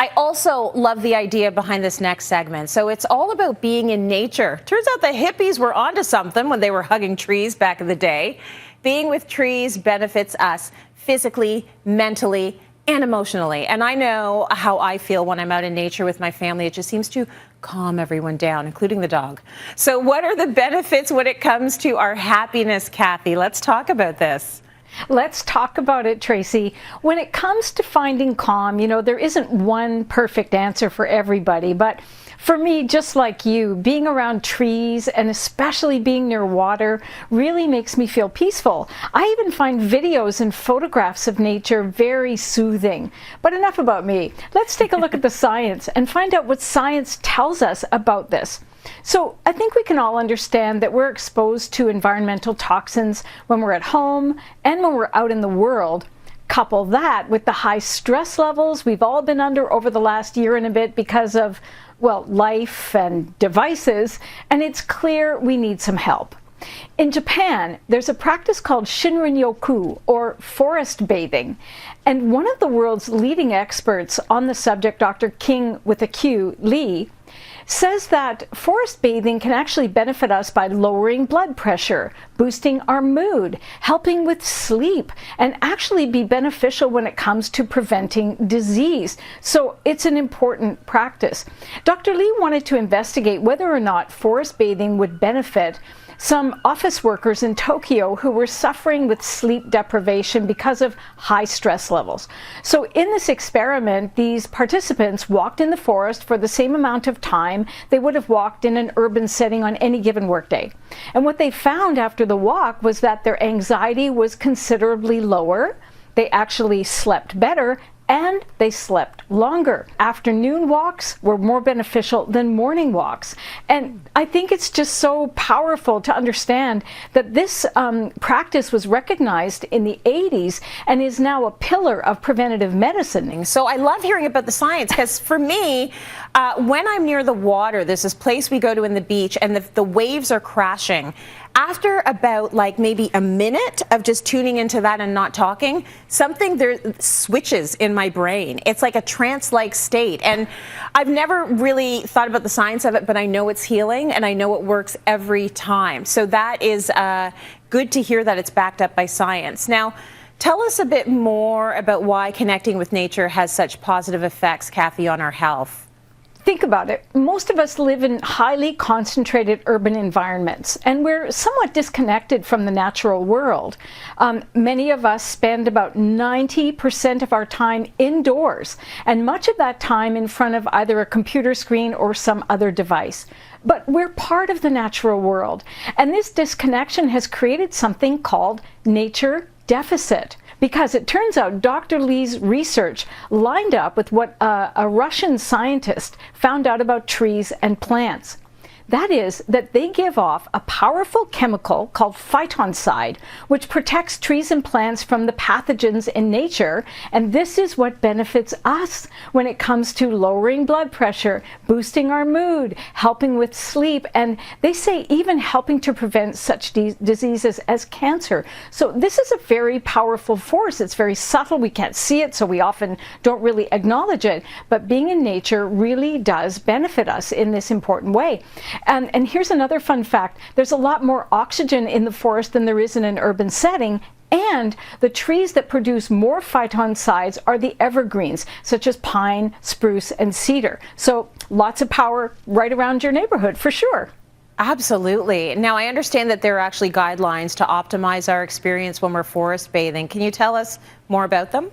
I also love the idea behind this next segment. So it's all about being in nature. Turns out the hippies were onto something when they were hugging trees back in the day. Being with trees benefits us physically, mentally, and emotionally. And I know how I feel when I'm out in nature with my family. It just seems to calm everyone down, including the dog. So what are the benefits when it comes to our happiness, Kathie? Let's talk about this. Let's talk about it, Tracy. When it comes to finding calm, there isn't one perfect answer for everybody, but for me, just like you, being around trees and especially being near water really makes me feel peaceful. I even find videos and photographs of nature very soothing. But enough about me. Let's take a look at the science and find out what science tells us about this. So I think we can all understand that we're exposed to environmental toxins when we're at home and when we're out in the world. Couple that with the high stress levels we've all been under over the last year and a bit because of, well, life and devices, and it's clear we need some help. In Japan, there's a practice called Shinrin-yoku, or forest bathing. And one of the world's leading experts on the subject, Dr. King with a Q, Lee, says that forest bathing can actually benefit us by lowering blood pressure, boosting our mood, helping with sleep, and actually be beneficial when it comes to preventing disease. So it's an important practice. Dr. Lee wanted to investigate whether or not forest bathing would benefit some office workers in Tokyo who were suffering with sleep deprivation because of high stress levels. So in this experiment, these participants walked in the forest for the same amount of time they would have walked in an urban setting on any given workday. And what they found after the walk was that their anxiety was considerably lower, they actually slept better, and they slept longer. Afternoon walks were more beneficial than morning walks. And I think it's just so powerful to understand that this practice was recognized in the 80s and is now a pillar of preventative medicine. So I love hearing about the science, because for me, when I'm near the water, there's this place we go to in the beach and the waves are crashing. After about maybe a minute of just tuning into that and not talking, something there switches in my brain. It's like a trance-like state. And I've never really thought about the science of it, but I know it's healing and I know it works every time. So that is good to hear that it's backed up by science. Now, tell us a bit more about why connecting with nature has such positive effects, Kathie, on our health. Think about it. Most of us live in highly concentrated urban environments, and we're somewhat disconnected from the natural world. Many of us spend about 90% of our time indoors, and much of that time in front of either a computer screen or some other device. But we're part of the natural world, and this disconnection has created something called nature deficit. Because it turns out Dr. Lee's research lined up with what a Russian scientist found out about trees and plants. That is, that they give off a powerful chemical called phytoncide, which protects trees and plants from the pathogens in nature, and this is what benefits us when it comes to lowering blood pressure, boosting our mood, helping with sleep, and they say even helping to prevent such diseases as cancer. So this is a very powerful force. It's very subtle. We can't see it, so we often don't really acknowledge it, but being in nature really does benefit us in this important way. And here's another fun fact. There's a lot more oxygen in the forest than there is in an urban setting. And the trees that produce more phytoncides are the evergreens, such as pine, spruce, and cedar. So lots of power right around your neighborhood, for sure. Absolutely. Now, I understand that there are actually guidelines to optimize our experience when we're forest bathing. Can you tell us more about them?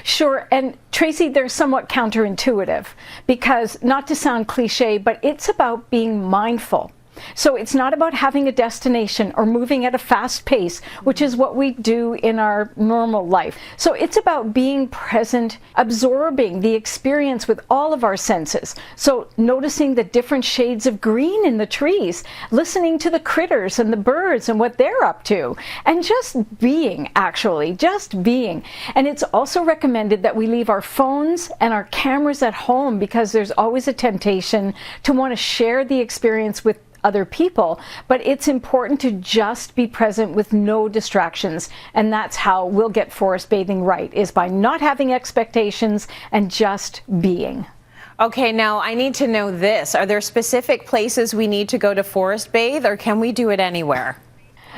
Sure, and Tracy, they're somewhat counterintuitive because, not to sound cliche, but it's about being mindful. So it's not about having a destination or moving at a fast pace, which is what we do in our normal life. So it's about being present, absorbing the experience with all of our senses. So noticing the different shades of green in the trees, listening to the critters and the birds and what they're up to, and just being, actually, just being. And it's also recommended that we leave our phones and our cameras at home because there's always a temptation to want to share the experience with other people, but it's important to just be present with no distractions. And that's how we'll get forest bathing right, is by not having expectations and just being. Okay, now I need to know this. Are there specific places we need to go to forest bathe, or can we do it anywhere?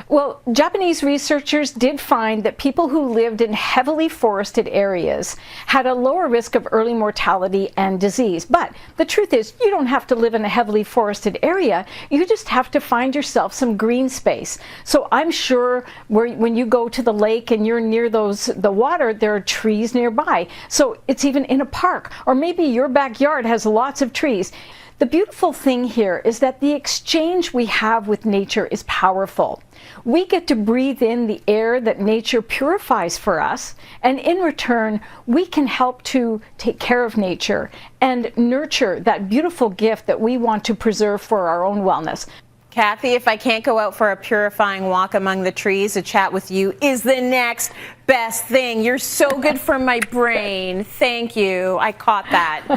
Well, Japanese researchers did find that people who lived in heavily forested areas had a lower risk of early mortality and disease. But the truth is, you don't have to live in a heavily forested area. You just have to find yourself some green space. So I'm sure when you go to the lake and you're near the water, there are trees nearby. So it's even in a park, or maybe your backyard has lots of trees. The beautiful thing here is that the exchange we have with nature is powerful. We get to breathe in the air that nature purifies for us, and in return, we can help to take care of nature and nurture that beautiful gift that we want to preserve for our own wellness. Kathie, if I can't go out for a purifying walk among the trees, a chat with you is the next best thing. You're so good for my brain. Thank you. I caught that.